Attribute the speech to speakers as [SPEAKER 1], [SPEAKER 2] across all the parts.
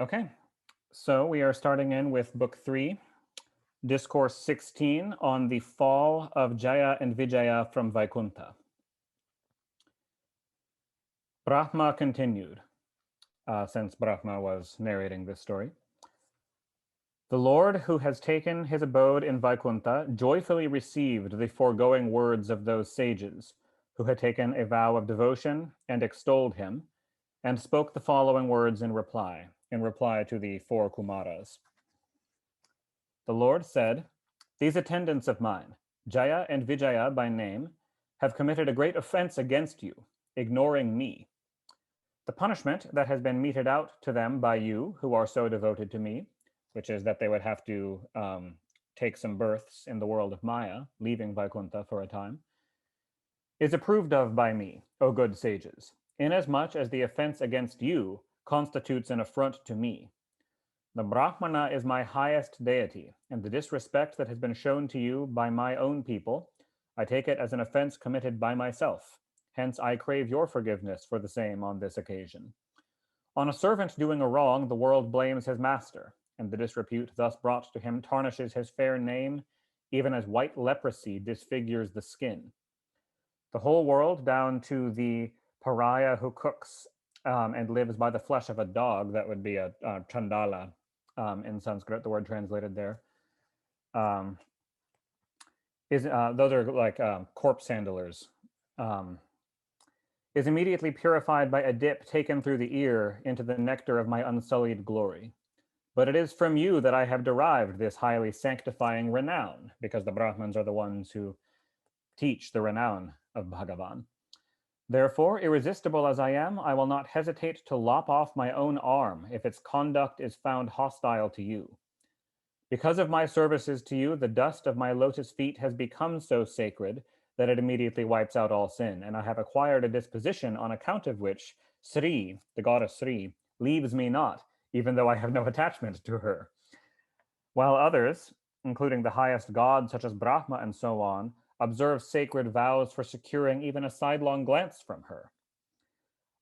[SPEAKER 1] Okay, so we are starting in with Book 3, Discourse 16 on the fall of Jaya and Vijaya from Vaikuntha. Brahma continued, since Brahma was narrating this story. The Lord who has taken his abode in Vaikuntha joyfully received the foregoing words of those sages who had taken a vow of devotion and extolled him, and spoke the following words in reply to the four Kumaras. The Lord said, "These attendants of mine, Jaya and Vijaya by name, have committed a great offense against you, ignoring me. The punishment that has been meted out to them by you who are so devoted to me, which is that they would have to take some births in the world of Maya, leaving Vaikuntha for a time, is approved of by me, O good sages, inasmuch as the offense against you constitutes an affront to me. The Brahmana is my highest deity, and the disrespect that has been shown to you by my own people, I take it as an offense committed by myself. Hence, I crave your forgiveness for the same on this occasion. On a servant doing a wrong, the world blames his master, and the disrepute thus brought to him tarnishes his fair name, even as white leprosy disfigures the skin. The whole world, down to the pariah who cooks and lives by the flesh of a dog, that would be a chandala in Sanskrit, the word translated there, those are like corpse handlers, is immediately purified by a dip taken through the ear into the nectar of my unsullied glory. But it is from you that I have derived this highly sanctifying renown, because the Brahmins are the ones who teach the renown of Bhagavan. Therefore, irresistible as I am, I will not hesitate to lop off my own arm if its conduct is found hostile to you. Because of my services to you, the dust of my lotus feet has become so sacred that it immediately wipes out all sin, and I have acquired a disposition on account of which Sri, the goddess Sri, leaves me not, even though I have no attachment to her. While others, including the highest gods such as Brahma and so on, observe sacred vows for securing even a sidelong glance from her.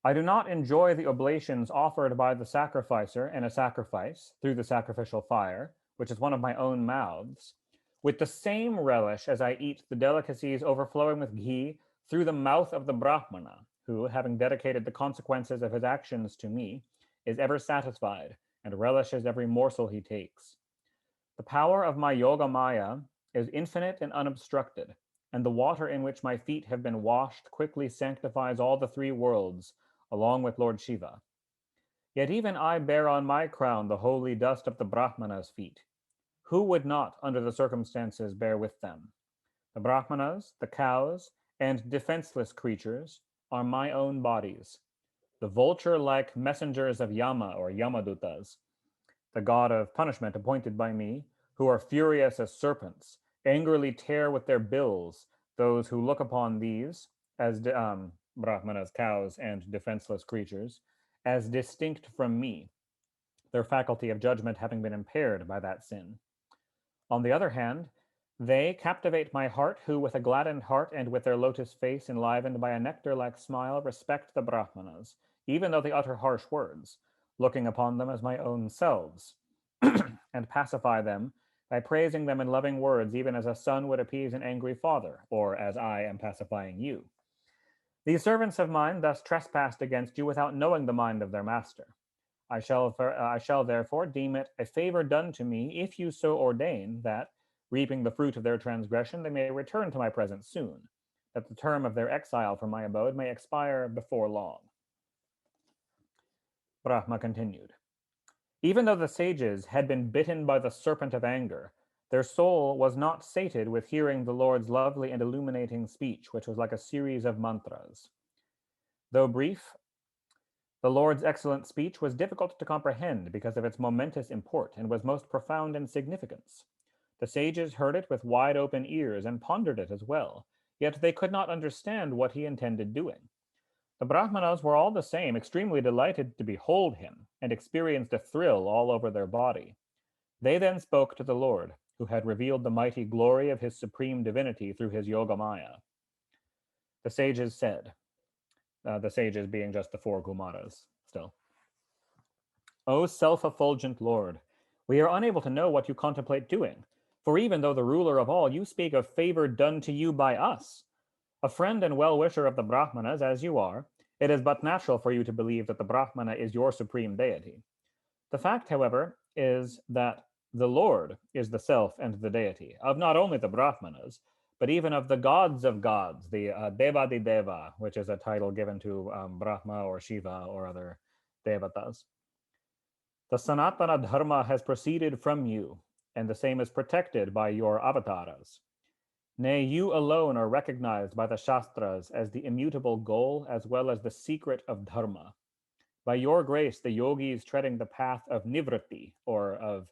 [SPEAKER 1] I do not enjoy the oblations offered by the sacrificer in a sacrifice through the sacrificial fire, which is one of my own mouths, with the same relish as I eat the delicacies overflowing with ghee through the mouth of the Brahmana, who, having dedicated the consequences of his actions to me, is ever satisfied and relishes every morsel he takes. The power of my Yoga Maya is infinite and unobstructed, and the water in which my feet have been washed quickly sanctifies all the three worlds, along with Lord Shiva. Yet even I bear on my crown the holy dust of the Brahmanas' feet. Who would not, under the circumstances, bear with them? The Brahmanas, the cows, and defenseless creatures are my own bodies, the vulture-like messengers of Yama or Yamadutas, the god of punishment appointed by me, who are furious as serpents, angrily tear with their bills those who look upon these, as Brahmanas, cows, and defenseless creatures, as distinct from me, their faculty of judgment having been impaired by that sin. On the other hand, they captivate my heart, who with a gladdened heart and with their lotus face enlivened by a nectar-like smile respect the Brahmanas, even though they utter harsh words, looking upon them as my own selves, and pacify them by praising them in loving words, even as a son would appease an angry father, or as I am pacifying you. These servants of mine thus trespassed against you without knowing the mind of their master. I shall therefore deem it a favor done to me if you so ordain that, reaping the fruit of their transgression, they may return to my presence soon, that the term of their exile from my abode may expire before long. Brahma continued. Even though the sages had been bitten by the serpent of anger, their soul was not sated with hearing the Lord's lovely and illuminating speech, which was like a series of mantras. Though brief, the Lord's excellent speech was difficult to comprehend because of its momentous import, and was most profound in significance. The sages heard it with wide open ears and pondered it as well, yet they could not understand what he intended doing. The Brahmanas were all the same extremely delighted to behold him, and experienced a thrill all over their body. They then spoke to the Lord, who had revealed the mighty glory of his supreme divinity through his Yogamaya. The sages said, the sages being just the four Kumaras still. O self-effulgent Lord, we are unable to know what you contemplate doing, for even though the ruler of all, you speak of favor done to you by us. A friend and well-wisher of the Brahmanas as you are, it is but natural for you to believe that the Brahmana is your supreme deity. The fact, however, is that the Lord is the self and the deity of not only the Brahmanas, but even of the gods, the Deva di Deva, which is a title given to Brahma or Shiva or other devatas. The Sanatana Dharma has proceeded from you, and the same is protected by your avatars. Nay, you alone are recognized by the Shastras as the immutable goal as well as the secret of Dharma. By your grace, the yogis treading the path of nivritti, or of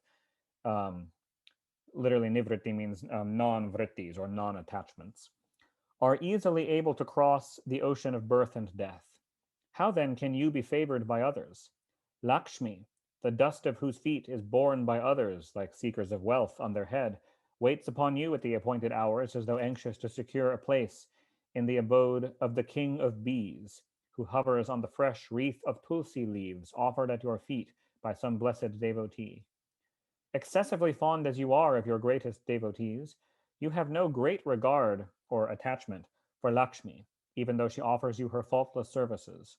[SPEAKER 1] literally nivritti means non-vrittis or non-attachments, are easily able to cross the ocean of birth and death. How then can you be favored by others? Lakshmi, the dust of whose feet is borne by others like seekers of wealth on their head, waits upon you at the appointed hours as though anxious to secure a place in the abode of the king of bees, who hovers on the fresh wreath of tulsi leaves offered at your feet by some blessed devotee. Excessively fond as you are of your greatest devotees, you have no great regard or attachment for Lakshmi, even though she offers you her faultless services.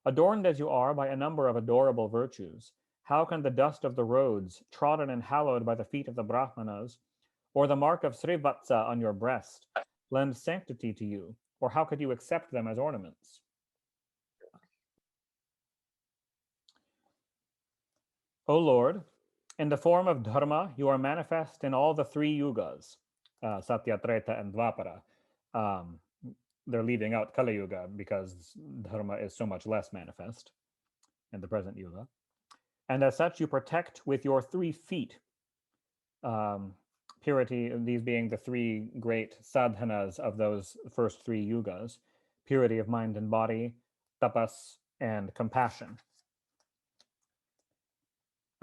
[SPEAKER 1] Adorned as you are by a number of adorable virtues, how can the dust of the roads, trodden and hallowed by the feet of the Brahmanas, or the mark of Srivatsa on your breast, lend sanctity to you, or how could you accept them as ornaments? O Lord, in the form of Dharma, you are manifest in all the three yugas, Satya, Treta, and Dvapara. They're leaving out Kali Yuga because Dharma is so much less manifest in the present Yuga. And as such, you protect with your 3 feet purity, these being the 3 great sadhanas of those first 3 yugas, purity of mind and body, tapas, and compassion.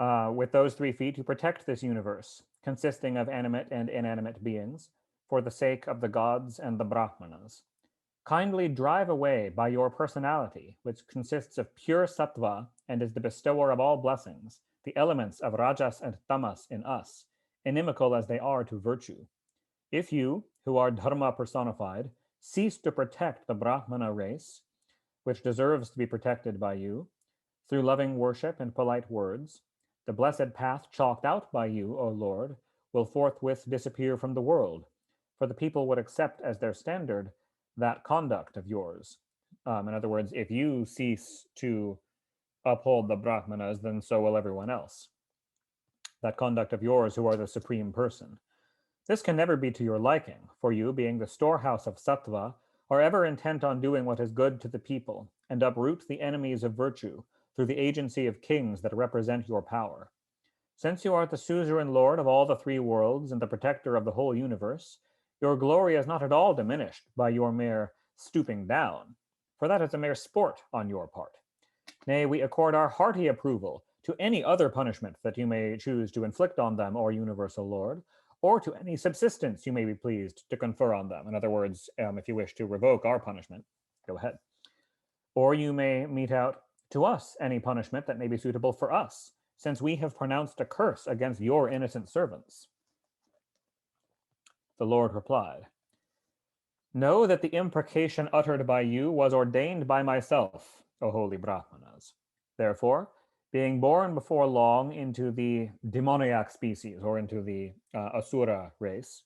[SPEAKER 1] With those 3 feet, you protect this universe, consisting of animate and inanimate beings, for the sake of the gods and the Brahmanas. Kindly drive away by your personality, which consists of pure sattva and is the bestower of all blessings, the elements of rajas and tamas in us, inimical as they are to virtue. If you, who are dharma personified, cease to protect the Brahmana race, which deserves to be protected by you, through loving worship and polite words, the blessed path chalked out by you, O Lord, will forthwith disappear from the world, for the people would accept as their standard that conduct of yours. In other words, if you cease to uphold the Brahmanas, then so will everyone else. That conduct of yours, who are the supreme person. This can never be to your liking, for you, being the storehouse of sattva, are ever intent on doing what is good to the people, and uproot the enemies of virtue through the agency of kings that represent your power. Since you are the suzerain lord of all the 3 worlds and the protector of the whole universe, your glory is not at all diminished by your mere stooping down, for that is a mere sport on your part. Nay, we accord our hearty approval to any other punishment that you may choose to inflict on them, O universal Lord, or to any subsistence you may be pleased to confer on them. In other words, if you wish to revoke our punishment, go ahead. Or you may mete out to us any punishment that may be suitable for us, since we have pronounced a curse against your innocent servants. The Lord replied, know that the imprecation uttered by you was ordained by myself, O holy Brahmanas. Therefore, being born before long into the demoniac species, or into the Asura race,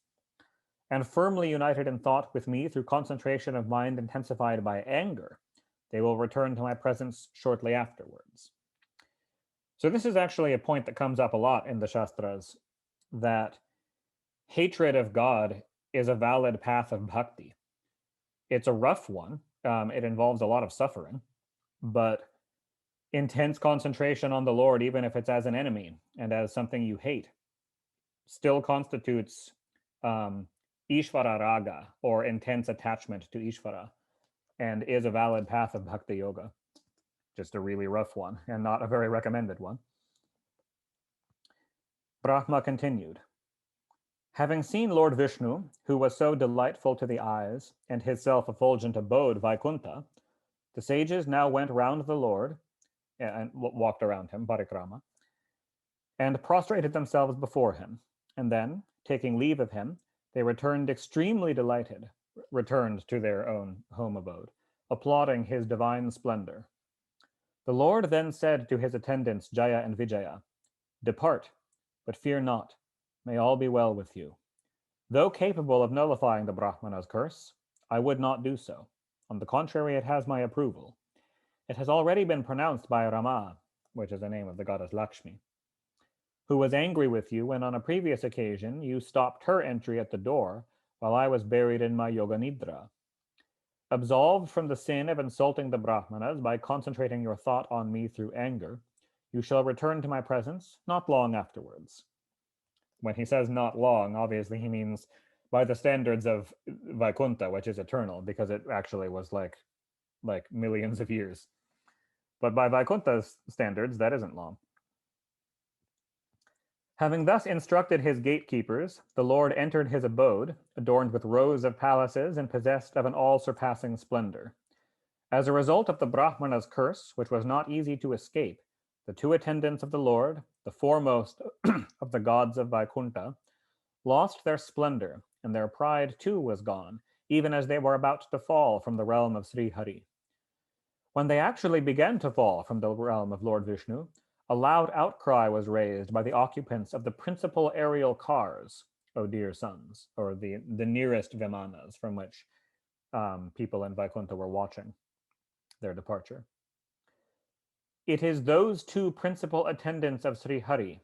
[SPEAKER 1] and firmly united in thought with me through concentration of mind intensified by anger, they will return to my presence shortly afterwards. So this is actually a point that comes up a lot in the Shastras, that hatred of God is a valid path of bhakti. It's a rough one. It involves a lot of suffering, but intense concentration on the Lord, even if it's as an enemy and as something you hate, still constitutes Ishvara raga, or intense attachment to Ishvara, and is a valid path of bhakti yoga. Just a really rough one, and not a very recommended one. Brahma continued, having seen Lord Vishnu, who was so delightful to the eyes, and his self-effulgent abode Vaikunta, the sages now went round the Lord, and walked around him, parikrama, and prostrated themselves before him. And then, taking leave of him, they returned extremely delighted, returned to their own home abode, applauding his divine splendor. The Lord then said to his attendants, Jaya and Vijaya, "Depart, but fear not. May all be well with you. Though capable of nullifying the Brahmana's curse, I would not do so. On the contrary, it has my approval. It has already been pronounced by Rama, which is the name of the goddess Lakshmi, who was angry with you when on a previous occasion you stopped her entry at the door while I was buried in my yoga nidra. Absolved from the sin of insulting the Brahmanas by concentrating your thought on me through anger, you shall return to my presence not long afterwards." When he says not long, obviously he means by the standards of Vaikuntha, which is eternal, because it actually was like millions of years. But by Vaikuntha's standards, that isn't long. Having thus instructed his gatekeepers, the Lord entered his abode, adorned with rows of palaces and possessed of an all-surpassing splendor. As a result of the Brahmana's curse, which was not easy to escape, the two attendants of the Lord, the foremost of the gods of Vaikuntha, lost their splendor, and their pride too was gone, even as they were about to fall from the realm of Sri Hari. When they actually began to fall from the realm of Lord Vishnu, a loud outcry was raised by the occupants of the principal aerial cars, O dear sons, or the nearest Vimanas from which people in Vaikuntha were watching their departure. It is those two principal attendants of Sri Hari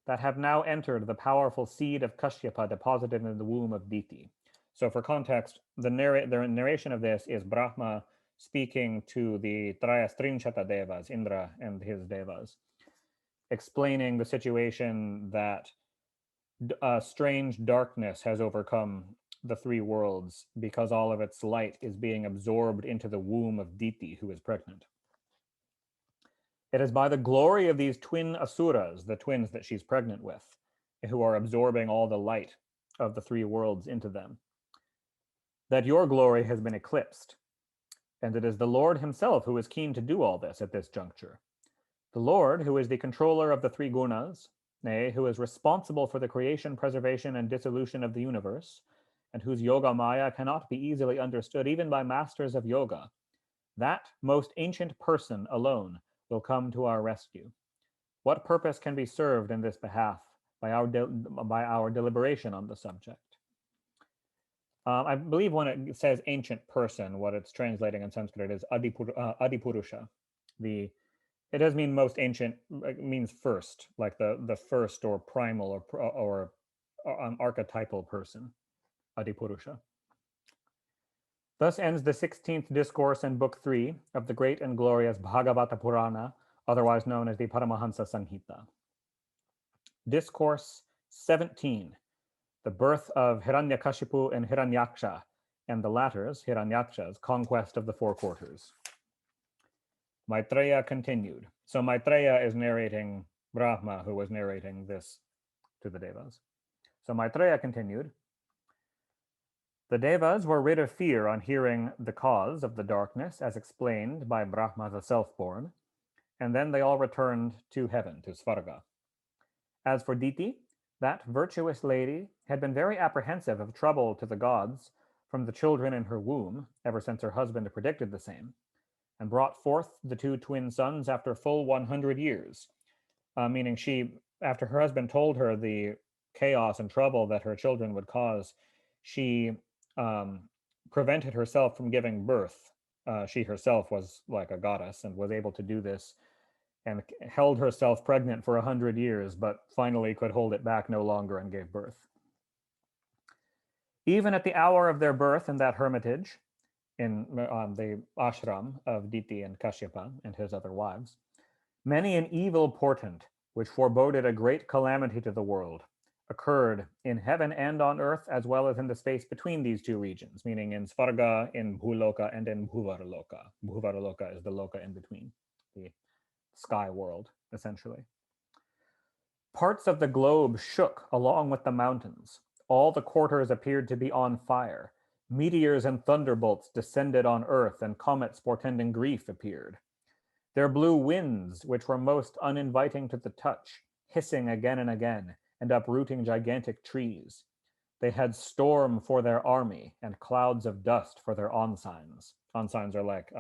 [SPEAKER 1] that have now entered the powerful seed of Kashyapa deposited in the womb of Diti. So for context, the narration of this is Brahma speaking to the Trayastrinchata Devas, Indra and his Devas, explaining the situation that a strange darkness has overcome the three worlds because all of its light is being absorbed into the womb of Diti, who is pregnant. It is by the glory of these twin asuras, the twins that she's pregnant with, who are absorbing all the light of the three worlds into them, that your glory has been eclipsed. And it is the Lord himself who is keen to do all this at this juncture. The Lord, who is the controller of the three gunas, nay, who is responsible for the creation, preservation, and dissolution of the universe, and whose yoga maya cannot be easily understood even by masters of yoga, that most ancient person alone will come to our rescue. What purpose can be served in this behalf by our deliberation on the subject? I believe when it says ancient person, what it's translating in Sanskrit is Adipurusha. It does mean most ancient, it means first, like the first or primal or archetypal person, Adipurusha. Thus ends the 16th discourse in Book 3 of the great and glorious Bhagavata Purana, otherwise known as the Paramahansa Samhita. Discourse 17, the birth of Hiranyakashipu and Hiranyaksha, and the latter's, Hiranyaksha's, conquest of the four quarters. Maitreya continued. So Maitreya is narrating Brahma, who was narrating this to the Devas. So Maitreya continued. The Devas were rid of fear on hearing the cause of the darkness as explained by Brahma the self-born, and then they all returned to heaven, to Svarga. As for Diti, that virtuous lady had been very apprehensive of trouble to the gods from the children in her womb, ever since her husband predicted the same, and brought forth the two twin sons after full 100 years, meaning she, after her husband told her the chaos and trouble that her children would cause, she prevented herself from giving birth. She herself was like a goddess and was able to do this and held herself pregnant for 100 years, but finally could hold it back no longer and gave birth. Even at the hour of their birth in that hermitage, in the ashram of Diti and Kashyapa and his other wives, many an evil portent, which foreboded a great calamity to the world, occurred in heaven and on earth, as well as in the space between these two regions, meaning in Svarga, in Bhuloka, and in Bhuvaraloka. Bhuvaraloka is the loka in between, the sky world, essentially. Parts of the globe shook along with the mountains. All the quarters appeared to be on fire. Meteors and thunderbolts descended on earth, and comets portending grief appeared. There blew winds which were most uninviting to the touch, hissing again and again, and uprooting gigantic trees. They had storm for their army and clouds of dust for their ensigns. Ensigns are like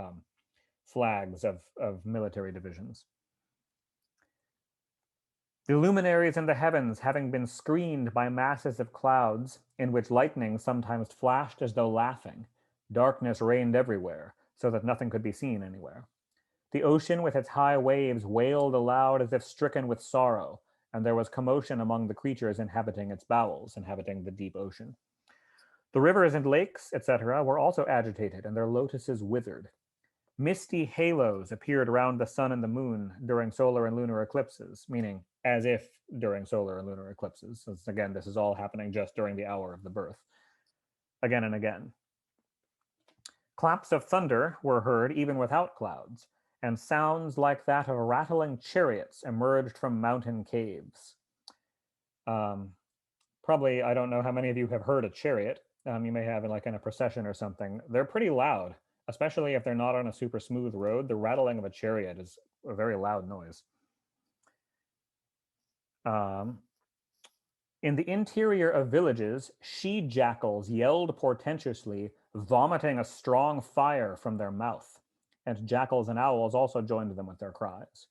[SPEAKER 1] flags of military divisions. The luminaries in the heavens having been screened by masses of clouds, in which lightning sometimes flashed as though laughing, darkness reigned everywhere, so that nothing could be seen anywhere. The ocean with its high waves wailed aloud as if stricken with sorrow, and there was commotion among the creatures inhabiting its bowels, inhabiting the deep ocean. The rivers and lakes, etc., were also agitated, and their lotuses withered. Misty halos appeared around the sun and the moon during solar and lunar eclipses, meaning as if during solar and lunar eclipses. So again, this is all happening just during the hour of the birth. Again and again. Claps of thunder were heard even without clouds, and sounds like that of rattling chariots emerged from mountain caves. Probably, I don't know how many of you have heard a chariot. You may have in a procession or something. They're pretty loud, especially if they're not on a super smooth road. The rattling of a chariot is a very loud noise. In the interior of villages, she-jackals yelled portentously, vomiting a strong fire from their mouth, and jackals and owls also joined them with their cries.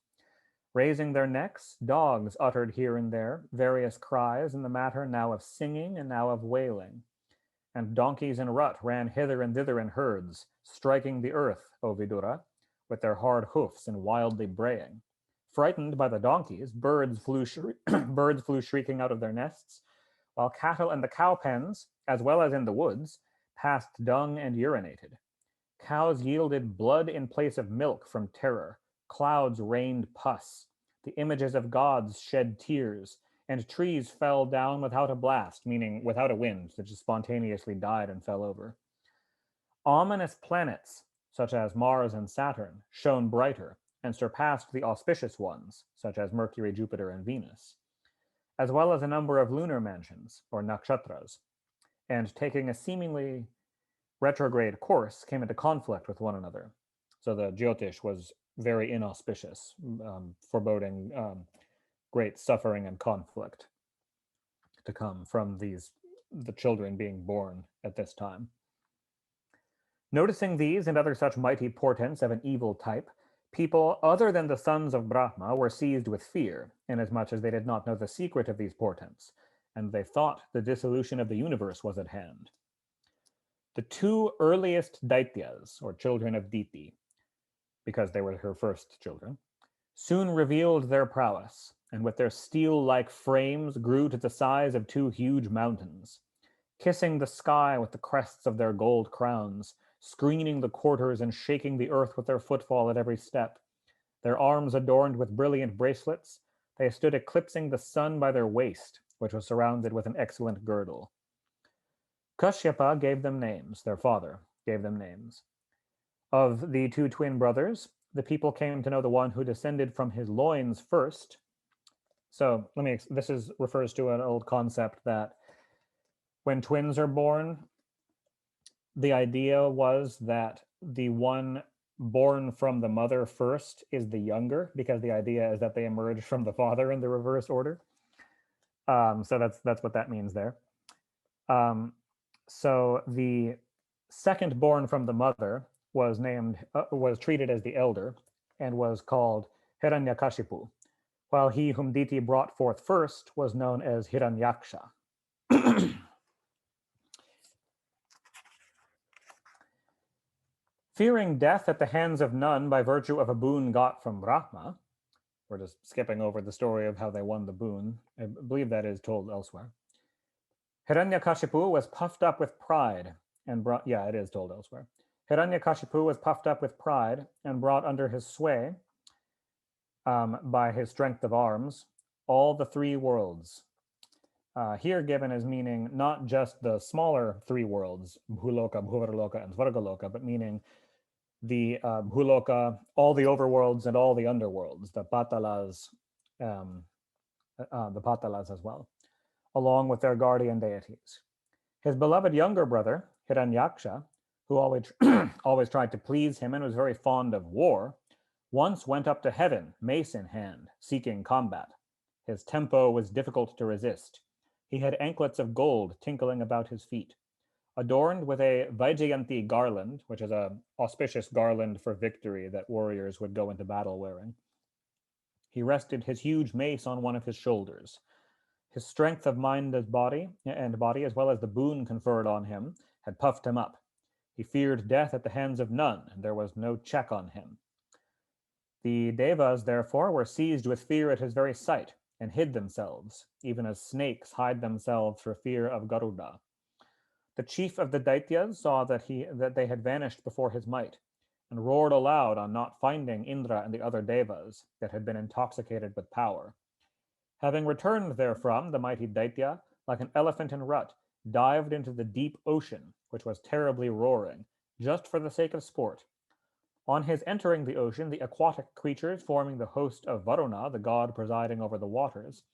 [SPEAKER 1] Raising their necks, dogs uttered here and there various cries in the matter now of singing and now of wailing. And donkeys in rut ran hither and thither in herds, striking the earth, O Vidura, with their hard hoofs and wildly braying. Frightened by the donkeys, birds flew shrieking out of their nests, while cattle in the cow pens, as well as in the woods, passed dung and urinated. Cows yielded blood in place of milk from terror. Clouds rained pus. The images of gods shed tears, and trees fell down without a blast, meaning without a wind, that just spontaneously died and fell over. Ominous planets, such as Mars and Saturn, shone brighter and surpassed the auspicious ones, such as Mercury, Jupiter, and Venus, as well as a number of lunar mansions, or nakshatras, and taking a seemingly retrograde course, came into conflict with one another. So the Jyotish was very inauspicious, foreboding great suffering and conflict to come from the children being born at this time. Noticing these and other such mighty portents of an evil type, people other than the sons of Brahma were seized with fear, inasmuch as they did not know the secret of these portents, and they thought the dissolution of the universe was at hand. The two earliest Daityas, or children of Diti, because they were her first children, soon revealed their prowess, and with their steel-like frames grew to the size of two huge mountains, kissing the sky with the crests of their gold crowns, screening the quarters and shaking the earth with their footfall at every step. Their arms adorned with brilliant bracelets, they stood eclipsing the sun by their waist, which was surrounded with an excellent girdle. Kashyapa gave them names, their father gave them names. Of the two twin brothers, the people came to know the one who descended from his loins first. So this refers to an old concept that when twins are born, the idea was that the one born from the mother first is the younger, because the idea is that they emerge from the father in the reverse order. So that's what that means there. So the second born from the mother was treated as the elder and was called Hiranyakashipu, while he whom Diti brought forth first was known as Hiranyaksha. Fearing death at the hands of none by virtue of a boon got from Brahma, we're just skipping over the story of how they won the boon. I believe that is told elsewhere. Hiranyakashipu was puffed up with pride and brought, it is told elsewhere. Hiranyakashipu was puffed up with pride and brought under his sway by his strength of arms all the three worlds. Here given as meaning not just the smaller three worlds, Bhuloka, Bhuvarloka, and Svargaloka, but meaning the Bhuloka, all the overworlds and all the underworlds, the Patalas as well, along with their guardian deities. His beloved younger brother, Hiranyaksha, who always tried to please him and was very fond of war, once went up to heaven, mace in hand, seeking combat. His tempo was difficult to resist. He had anklets of gold tinkling about his feet. Adorned with a Vaijayanti garland, which is an auspicious garland for victory that warriors would go into battle wearing. He rested his huge mace on one of his shoulders. His strength of mind and body, as well as the boon conferred on him, had puffed him up. He feared death at the hands of none, and there was no check on him. The Devas, therefore, were seized with fear at his very sight, and hid themselves, even as snakes hide themselves for fear of Garuda. The chief of the Daityas saw that they had vanished before his might, and roared aloud on not finding Indra and the other Devas that had been intoxicated with power. Having returned therefrom, the mighty Daitya, like an elephant in rut, dived into the deep ocean, which was terribly roaring, just for the sake of sport. On his entering the ocean, the aquatic creatures forming the host of Varuna, the god presiding over the waters,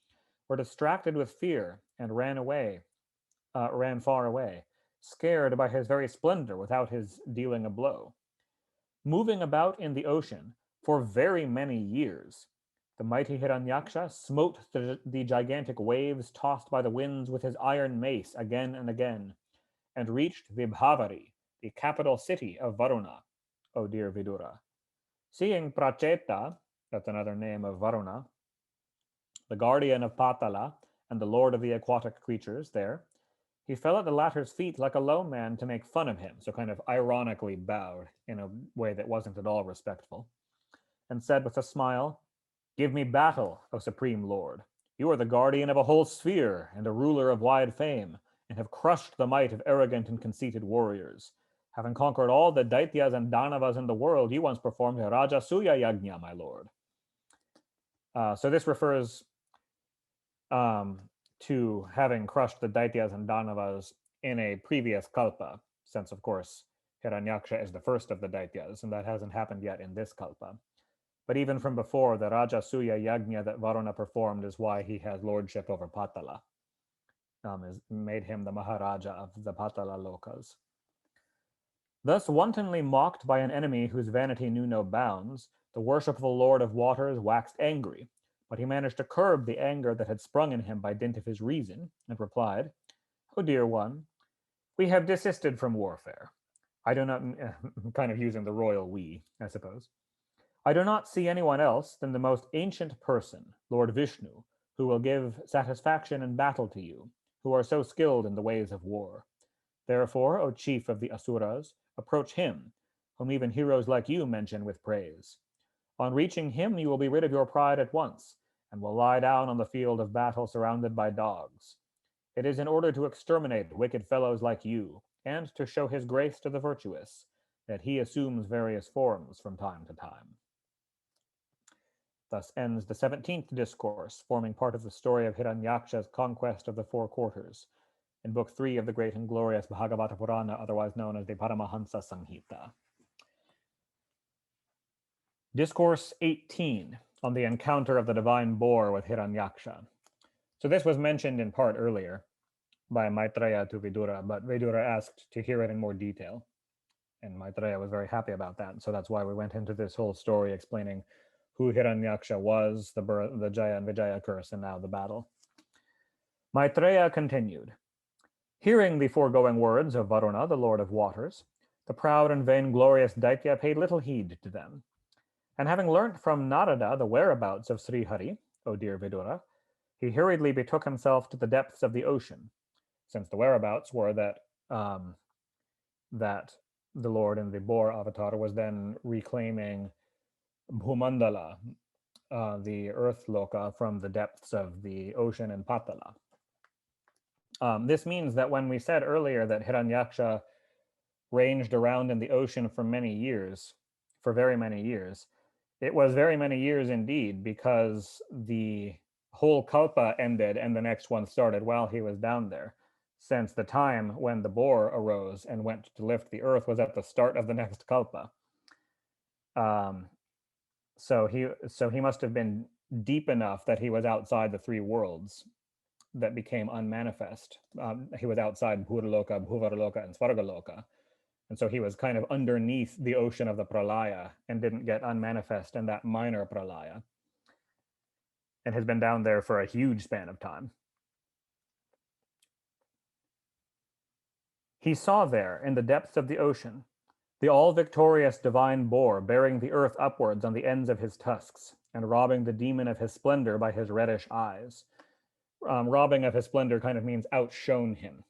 [SPEAKER 1] were distracted with fear and ran far away, scared by his very splendor without his dealing a blow. Moving about in the ocean for very many years, the mighty Hiranyaksha smote the gigantic waves tossed by the winds with his iron mace again and again, and reached Vibhavari, the capital city of Varuna, O dear Vidura. Seeing Pracheta, that's another name of Varuna, the guardian of Patala and the lord of the aquatic creatures there, he fell at the latter's feet like a low man to make fun of him, so kind of ironically bowed in a way that wasn't at all respectful, and said with a smile, "Give me battle, O supreme lord. You are the guardian of a whole sphere and a ruler of wide fame, and have crushed the might of arrogant and conceited warriors. Having conquered all the Daityas and Danavas in the world, you once performed a Rajasuya Yajna, my lord." So this refers to having crushed the Daityas and Danavas in a previous kalpa, since, of course, Hiranyaksha is the first of the Daityas, and that hasn't happened yet in this kalpa. But even from before, the Rajasuya Yajna that Varuna performed is why he has lordship over Patala. Made him the Maharaja of the Patala Lokas. Thus, wantonly mocked by an enemy whose vanity knew no bounds, the worshipful Lord of Waters waxed angry, but he managed to curb the anger that had sprung in him by dint of his reason, and replied, "O dear one, we have desisted from warfare. I do not," kind of using the royal we, I suppose. "I do not see anyone else than the most ancient person, Lord Vishnu, who will give satisfaction in battle to you, who are so skilled in the ways of war. Therefore, O chief of the Asuras, approach him, whom even heroes like you mention with praise. On reaching him, you will be rid of your pride at once, and will lie down on the field of battle surrounded by dogs. It is in order to exterminate wicked fellows like you, and to show his grace to the virtuous, that he assumes various forms from time to time." Thus ends the 17th discourse, forming part of the story of Hiranyaksha's conquest of the four quarters, in Book 3 of the great and glorious Bhagavata Purana, otherwise known as the Paramahansa Samhita. Discourse 18, on the encounter of the divine boar with Hiranyaksha. So this was mentioned in part earlier by Maitreya to Vidura, but Vidura asked to hear it in more detail. And Maitreya was very happy about that. So that's why we went into this whole story explaining who Hiranyaksha was, the Jaya and Vijaya curse, and now the battle. Maitreya continued, "Hearing the foregoing words of Varuna, the Lord of Waters, the proud and vainglorious Daitya paid little heed to them. And having learnt from Narada the whereabouts of Srihari, O dear Vidura, he hurriedly betook himself to the depths of the ocean, since the whereabouts were that the Lord in the boar avatar was then reclaiming Bhumandala, the earth loka, from the depths of the ocean in Patala. This means that when we said earlier that Hiranyaksha ranged around in the ocean for very many years, it was very many years indeed, because the whole kalpa ended and the next one started while he was down there, since the time when the boar arose and went to lift the earth was at the start of the next kalpa. So he must have been deep enough that he was outside the three worlds that became unmanifest. He was outside Bhuraloka, Bhuvaraloka, and Svargaloka. And so he was kind of underneath the ocean of the pralaya and didn't get unmanifest in that minor pralaya, and has been down there for a huge span of time. He saw there, in the depths of the ocean, the all-victorious divine boar bearing the earth upwards on the ends of his tusks, and robbing the demon of his splendor by his reddish eyes. Robbing of his splendor kind of means outshone him.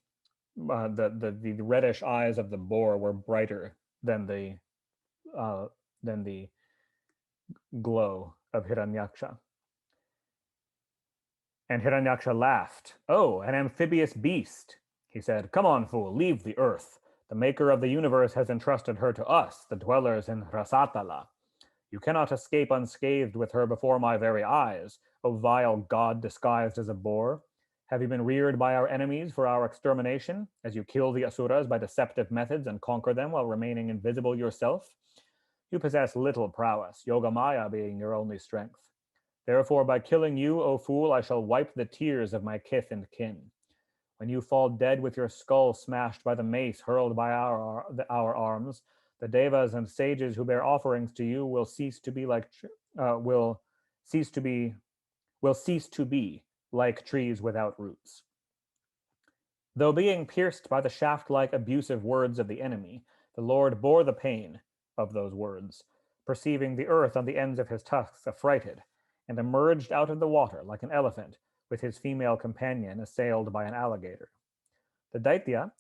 [SPEAKER 1] The reddish eyes of the boar were brighter than the glow of Hiranyaksha. And Hiranyaksha laughed. "Oh, an amphibious beast," he said. "Come on, fool, leave the earth. The maker of the universe has entrusted her to us, the dwellers in Rasatala. You cannot escape unscathed with her before my very eyes, O vile god disguised as a boar. Have you been reared by our enemies for our extermination, as you kill the Asuras by deceptive methods and conquer them while remaining invisible yourself? You possess little prowess, Yogamaya being your only strength. Therefore, by killing you, O fool, I shall wipe the tears of my kith and kin. When you fall dead with your skull smashed by the mace hurled by our arms, the devas and sages who bear offerings to you will cease to be like trees without roots. Though being pierced by the shaft-like abusive words of the enemy, the Lord bore the pain of those words, perceiving the earth on the ends of his tusks affrighted, and emerged out of the water like an elephant with his female companion assailed by an alligator. The Daitya,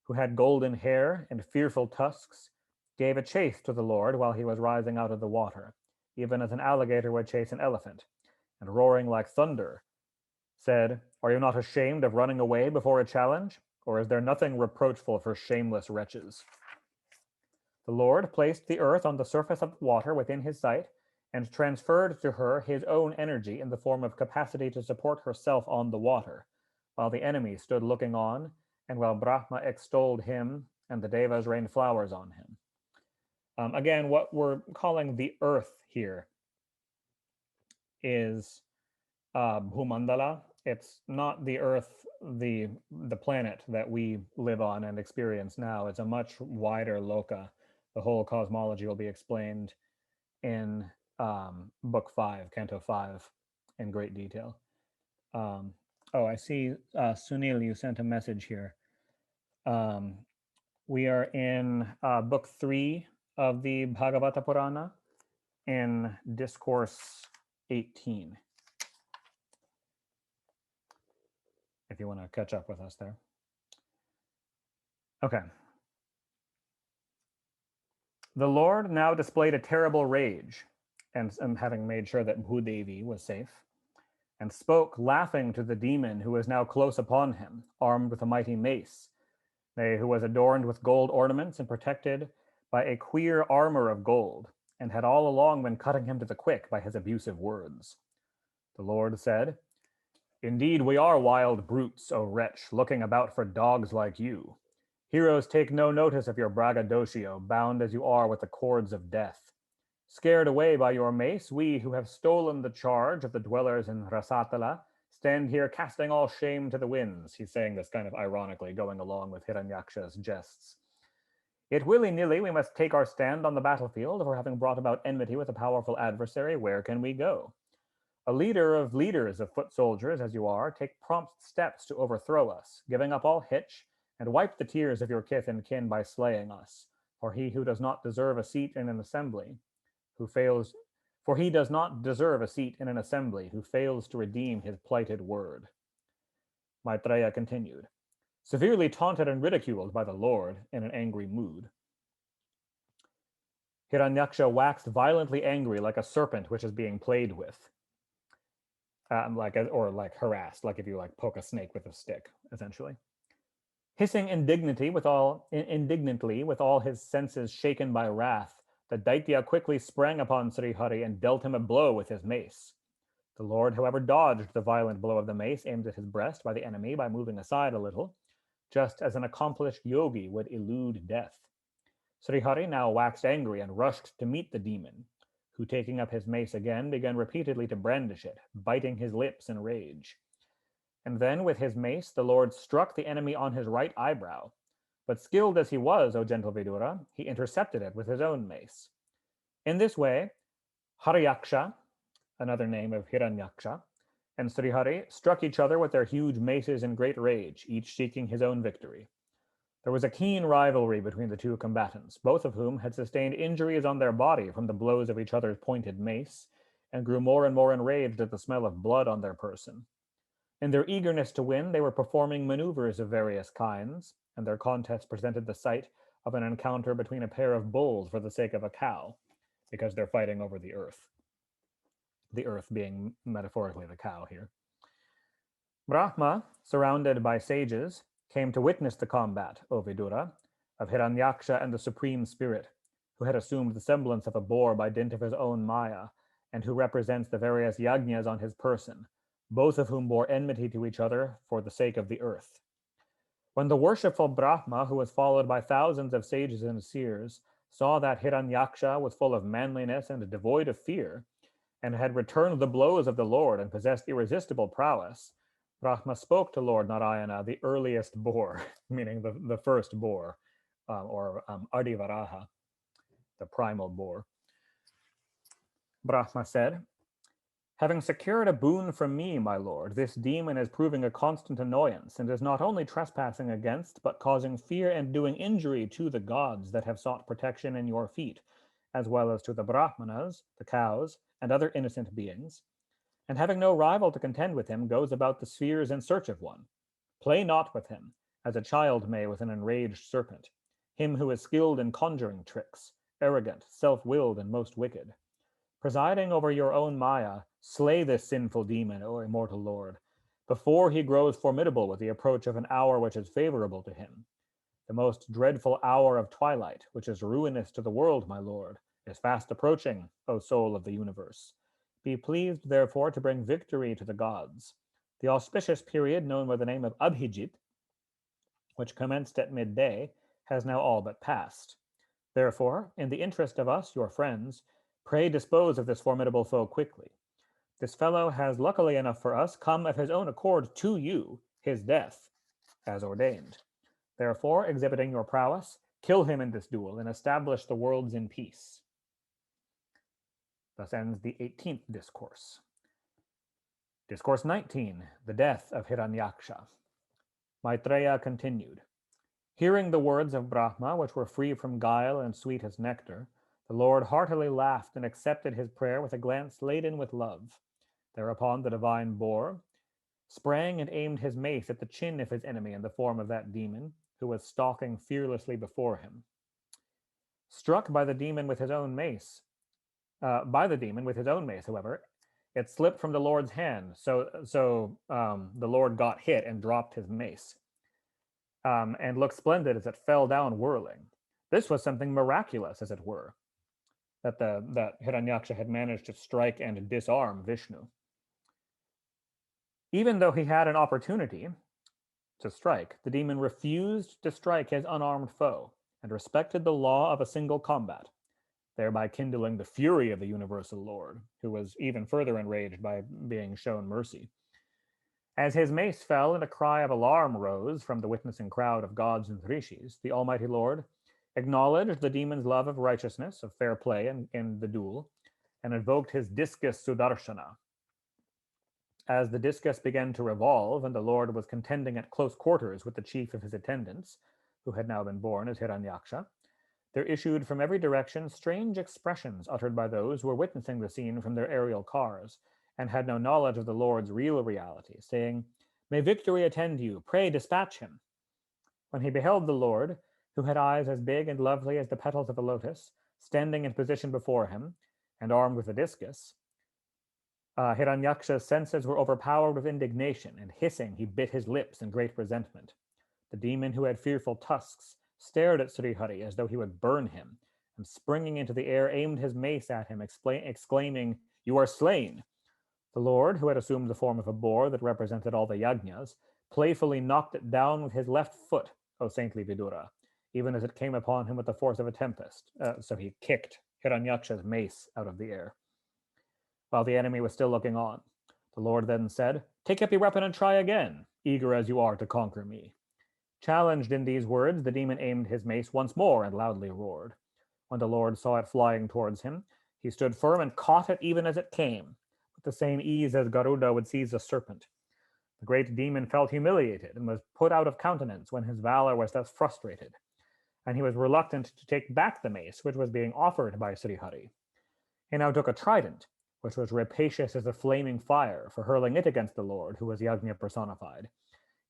[SPEAKER 1] who had golden hair and fearful tusks, gave a chase to the Lord while he was rising out of the water, even as an alligator would chase an elephant, and roaring like thunder, said, "Are you not ashamed of running away before a challenge? Or is there nothing reproachful for shameless wretches?" The Lord placed the earth on the surface of the water within his sight, and transferred to her his own energy in the form of capacity to support herself on the water, while the enemy stood looking on, and while Brahma extolled him and the Devas rained flowers on him. Again, what we're calling the earth here is Bhumandala. It's not the earth, the planet that we live on and experience now. It's a much wider loka. The whole cosmology will be explained in book 5, canto 5, in great detail. Oh, I see, Sunil, you sent a message here. We are in book 3 of the Bhagavata Purana in discourse 18. If you want to catch up with us there. Okay. The Lord now displayed a terrible rage, and having made sure that Bhudevi was safe, and spoke, laughing, to the demon who was now close upon him, armed with a mighty mace, who was adorned with gold ornaments and protected by a queer armor of gold, and had all along been cutting him to the quick by his abusive words. The Lord said, "Indeed, we are wild brutes, O wretch, looking about for dogs like you. Heroes take no notice of your braggadocio, bound as you are with the cords of death. Scared away by your mace, we who have stolen the charge of the dwellers in Rasatala stand here casting all shame to the winds." He's saying this kind of ironically, going along with Hiranyaksha's jests. "Yet willy-nilly we must take our stand on the battlefield, for having brought about enmity with a powerful adversary, where can we go? A leader of leaders of foot soldiers as you are, take prompt steps to overthrow us, giving up all hitch, and wipe the tears of your kith and kin by slaying us. For he who does not deserve a seat in an assembly, who fails to redeem his plighted word." Maitreya continued, severely taunted and ridiculed by the Lord in an angry mood. Hiranyaksha waxed violently angry like a serpent which is being played with. Like harassed, like if you poke a snake with a stick, essentially. Hissing indignantly with all his senses shaken by wrath, the Daitya quickly sprang upon Srihari and dealt him a blow with his mace. The Lord, however, dodged the violent blow of the mace aimed at his breast by the enemy by moving aside a little, just as an accomplished yogi would elude death. Srihari now waxed angry and rushed to meet the demon, who, taking up his mace again, began repeatedly to brandish it, biting his lips in rage. And then, with his mace, the Lord struck the enemy on his right eyebrow. But skilled as he was, O gentle Vidura, he intercepted it with his own mace. In this way, Hariyaksha, another name of Hiranyaksha, and Srihari struck each other with their huge maces in great rage, each seeking his own victory. There was a keen rivalry between the two combatants, both of whom had sustained injuries on their body from the blows of each other's pointed mace, and grew more and more enraged at the smell of blood on their person. In their eagerness to win, they were performing maneuvers of various kinds, and their contest presented the sight of an encounter between a pair of bulls for the sake of a cow, because they're fighting over the earth being metaphorically the cow here. Brahma, surrounded by sages, came to witness the combat, O Vidura, of Hiranyaksha and the Supreme Spirit, who had assumed the semblance of a boar by dint of his own Maya, and who represents the various yajnas on his person, both of whom bore enmity to each other for the sake of the earth. When the worshipful Brahma, who was followed by thousands of sages and seers, saw that Hiranyaksha was full of manliness and devoid of fear, and had returned the blows of the Lord and possessed irresistible prowess, Brahma spoke to Lord Narayana, the earliest boar, meaning the first boar, or Adivaraha, the primal boar. Brahma said, "Having secured a boon from me, my lord, this demon is proving a constant annoyance, and is not only trespassing against, but causing fear and doing injury to the gods that have sought protection in your feet, as well as to the Brahmanas, the cows, and other innocent beings, and having no rival to contend with him, goes about the spheres in search of one. Play not with him, as a child may with an enraged serpent, him who is skilled in conjuring tricks, arrogant, self-willed, and most wicked. Presiding over your own Maya, slay this sinful demon, O immortal Lord, before he grows formidable with the approach of an hour which is favorable to him. The most dreadful hour of twilight, which is ruinous to the world, my lord, is fast approaching, O soul of the universe. Be pleased, therefore, to bring victory to the gods. The auspicious period known by the name of Abhijit, which commenced at midday, has now all but passed. Therefore, in the interest of us, your friends, pray dispose of this formidable foe quickly. This fellow has, luckily enough for us, come of his own accord to you, his death, as ordained. Therefore, exhibiting your prowess, kill him in this duel and establish the worlds in peace." Thus ends the 18th discourse. Discourse 19, the death of Hiranyaksha. Maitreya continued. Hearing the words of Brahma, which were free from guile and sweet as nectar, the Lord heartily laughed and accepted his prayer with a glance laden with love. Thereupon the divine boar sprang and aimed his mace at the chin of his enemy in the form of that demon, who was stalking fearlessly before him. Struck by the demon with his own mace, however, it slipped from the Lord's hand, so the Lord got hit and dropped his mace, and looked splendid as it fell down whirling. This was something miraculous, as it were, that Hiranyaksha had managed to strike and disarm Vishnu. Even though he had an opportunity to strike, the demon refused to strike his unarmed foe and respected the law of a single combat, thereby kindling the fury of the universal Lord, who was even further enraged by being shown mercy. As his mace fell and a cry of alarm rose from the witnessing crowd of gods and rishis, the Almighty Lord acknowledged the demon's love of righteousness, of fair play in the duel, and invoked his discus Sudarshana. As the discus began to revolve and the Lord was contending at close quarters with the chief of his attendants, who had now been born as Hiranyaksha, there issued from every direction strange expressions uttered by those who were witnessing the scene from their aerial cars, and had no knowledge of the Lord's real reality, saying, "May victory attend you, pray dispatch him." When he beheld the Lord, who had eyes as big and lovely as the petals of a lotus, standing in position before him, and armed with a discus, Hiranyaksha's senses were overpowered with indignation, and hissing, he bit his lips in great resentment. The demon, who had fearful tusks, stared at Srihari as though he would burn him, and springing into the air, aimed his mace at him, exclaiming, "You are slain." The Lord, who had assumed the form of a boar that represented all the yajnas, playfully knocked it down with his left foot, O saintly Vidura, even as it came upon him with the force of a tempest. So he kicked Hiranyaksha's mace out of the air, while the enemy was still looking on. The Lord then said, "Take up your weapon and try again, eager as you are to conquer me." Challenged in these words, the demon aimed his mace once more and loudly roared. When the Lord saw it flying towards him, he stood firm and caught it even as it came, with the same ease as Garuda would seize a serpent. The great demon felt humiliated and was put out of countenance when his valor was thus frustrated, and he was reluctant to take back the mace which was being offered by Srihari. He now took a trident, which was rapacious as a flaming fire, for hurling it against the Lord, who was Yajna personified,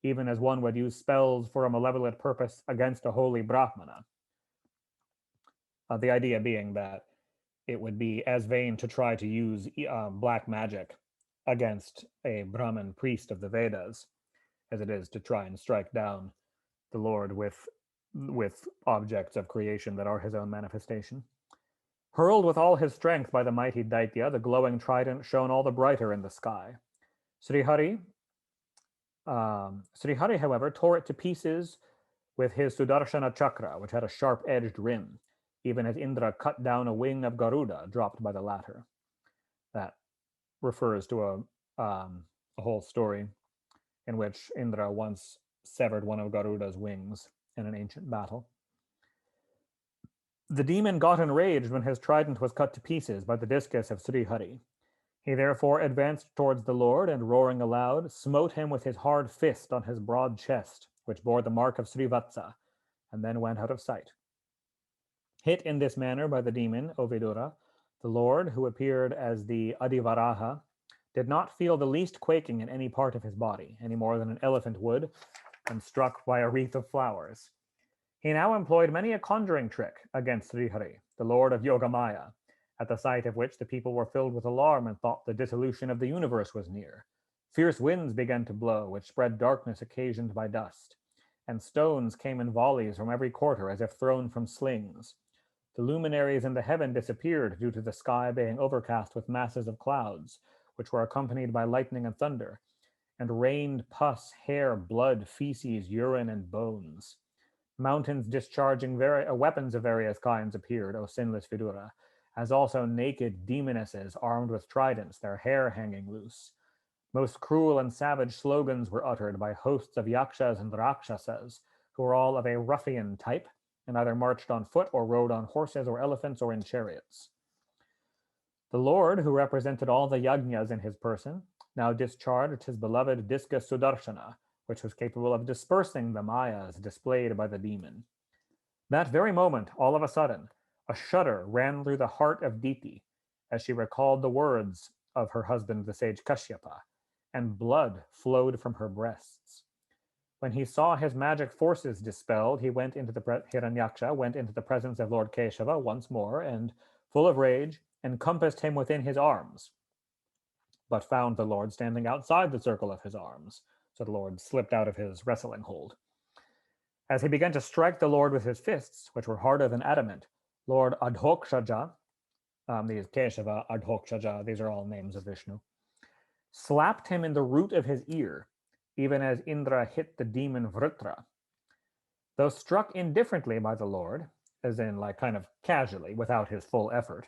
[SPEAKER 1] even as one would use spells for a malevolent purpose against a holy Brahmana. The idea being that it would be as vain to try to use black magic against a Brahmin priest of the Vedas as it is to try and strike down the Lord with objects of creation that are his own manifestation. Hurled with all his strength by the mighty Daitya, the glowing trident shone all the brighter in the sky. Srihari, however, tore it to pieces with his Sudarshana chakra, which had a sharp-edged rim, even as Indra cut down a wing of Garuda dropped by the latter. That refers to a whole story in which Indra once severed one of Garuda's wings in an ancient battle. The demon got enraged when his trident was cut to pieces by the discus of Srihari. He therefore advanced towards the Lord and, roaring aloud, smote him with his hard fist on his broad chest, which bore the mark of Srivatsa, and then went out of sight. Hit in this manner by the demon, O Vidura, the Lord, who appeared as the Adivaraha, did not feel the least quaking in any part of his body, any more than an elephant would when struck by a wreath of flowers. He now employed many a conjuring trick against Srihari, the Lord of Yogamaya, at the sight of which the people were filled with alarm and thought the dissolution of the universe was near. Fierce winds began to blow, which spread darkness occasioned by dust, and stones came in volleys from every quarter as if thrown from slings. The luminaries in the heaven disappeared due to the sky being overcast with masses of clouds, which were accompanied by lightning and thunder, and rained pus, hair, blood, feces, urine, and bones. Mountains discharging weapons of various kinds appeared, O sinless Vidura, as also naked demonesses armed with tridents, their hair hanging loose. Most cruel and savage slogans were uttered by hosts of yakshas and rakshasas, who were all of a ruffian type, and either marched on foot or rode on horses or elephants or in chariots. The Lord, who represented all the yajnas in his person, now discharged his beloved discus Sudarshana, which was capable of dispersing the mayas displayed by the demon. That very moment, all of a sudden, a shudder ran through the heart of Diti as she recalled the words of her husband, the sage Kashyapa, and blood flowed from her breasts. When he saw his magic forces dispelled, he went into Hiranyaksha went into the presence of Lord Keshava once more, and, full of rage, encompassed him within his arms, but found the Lord standing outside the circle of his arms, so the Lord slipped out of his wrestling hold. As he began to strike the Lord with his fists, which were harder than adamant, Lord Adhokshaja, these Keshava, Adhokshaja, these are all names of Vishnu, slapped him in the root of his ear, even as Indra hit the demon Vritra. Though struck indifferently by the Lord, as in like kind of casually, without his full effort,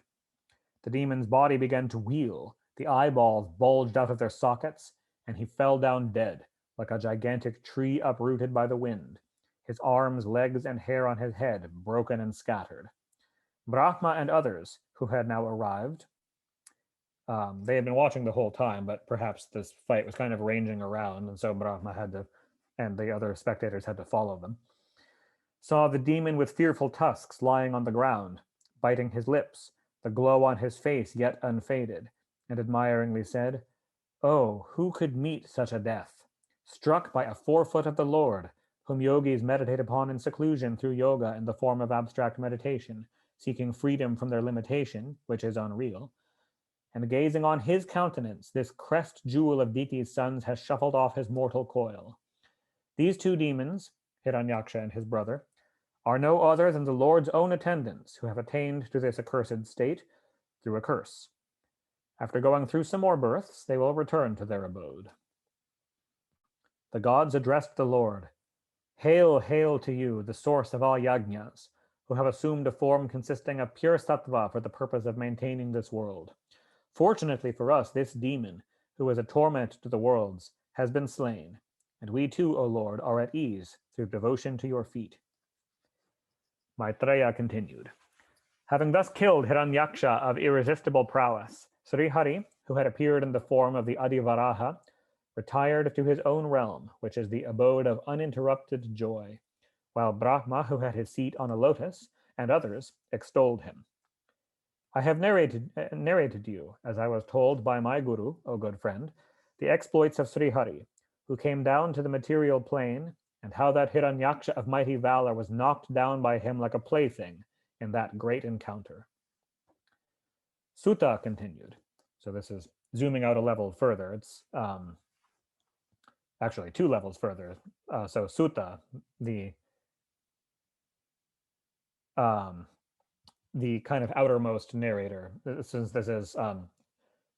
[SPEAKER 1] the demon's body began to wheel, the eyeballs bulged out of their sockets, and he fell down dead, like a gigantic tree uprooted by the wind, his arms, legs, and hair on his head broken and scattered. Brahma and others, who had now arrived, they had been watching the whole time, but perhaps this fight was kind of ranging around, and so Brahma had to, and the other spectators had to follow them, saw the demon with fearful tusks lying on the ground, biting his lips, the glow on his face yet unfaded, and admiringly said, "Oh, who could meet such a death? Struck by a 4 foot of the Lord, whom yogis meditate upon in seclusion through yoga in the form of abstract meditation, seeking freedom from their limitation, which is unreal. And gazing on his countenance, this crest jewel of Diti's sons has shuffled off his mortal coil. These 2 demons, Hiranyaksha and his brother, are no other than the Lord's own attendants who have attained to this accursed state through a curse. After going through some more births, they will return to their abode." The gods addressed the Lord. "Hail, hail to you, the source of all yajnas, who have assumed a form consisting of pure sattva for the purpose of maintaining this world. Fortunately for us, this demon, who is a torment to the worlds, has been slain, and we too, O Lord, are at ease through devotion to your feet. Maitreya continued. Having thus killed Hiranyaksha of irresistible prowess, Srihari, who had appeared in the form of the Adivaraha, retired to his own realm, which is the abode of uninterrupted joy, while Brahma, who had his seat on a lotus, and others extolled him. I have narrated you, as I was told by my guru, O good friend, the exploits of Srihari, who came down to the material plane, and how that Hiranyaksha of mighty valor was knocked down by him like a plaything in that great encounter. Sutta continued. So this is zooming out a level further. It's actually 2 levels further. So Sutta, the kind of outermost narrator, since this is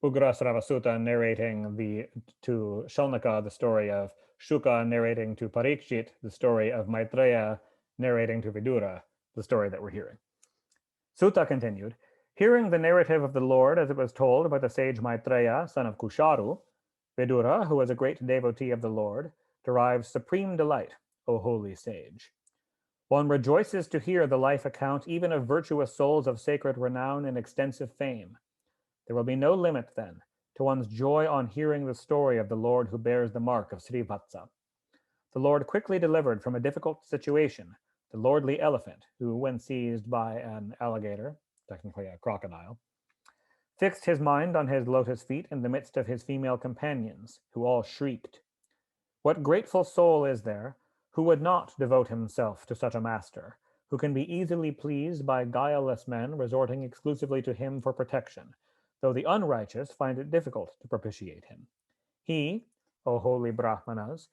[SPEAKER 1] Ugrasrava Sutta narrating to Shaunaka the story of Shuka narrating to Parikshit the story of Maitreya narrating to Vidura the story that we're hearing. Sutta continued, hearing the narrative of the Lord as it was told by the sage Maitreya, son of Kusharu, Vidura, who was a great devotee of the Lord, derives supreme delight, O holy sage. One rejoices to hear the life account even of virtuous souls of sacred renown and extensive fame. There will be no limit, then, to one's joy on hearing the story of the Lord who bears the mark of Srivatsa. The Lord quickly delivered from a difficult situation the lordly elephant, who, when seized by an alligator, technically a crocodile, fixed his mind on his lotus feet in the midst of his female companions, who all shrieked. What grateful soul is there who would not devote himself to such a master, who can be easily pleased by guileless men resorting exclusively to him for protection, though the unrighteous find it difficult to propitiate him? He, O holy Brahmanas,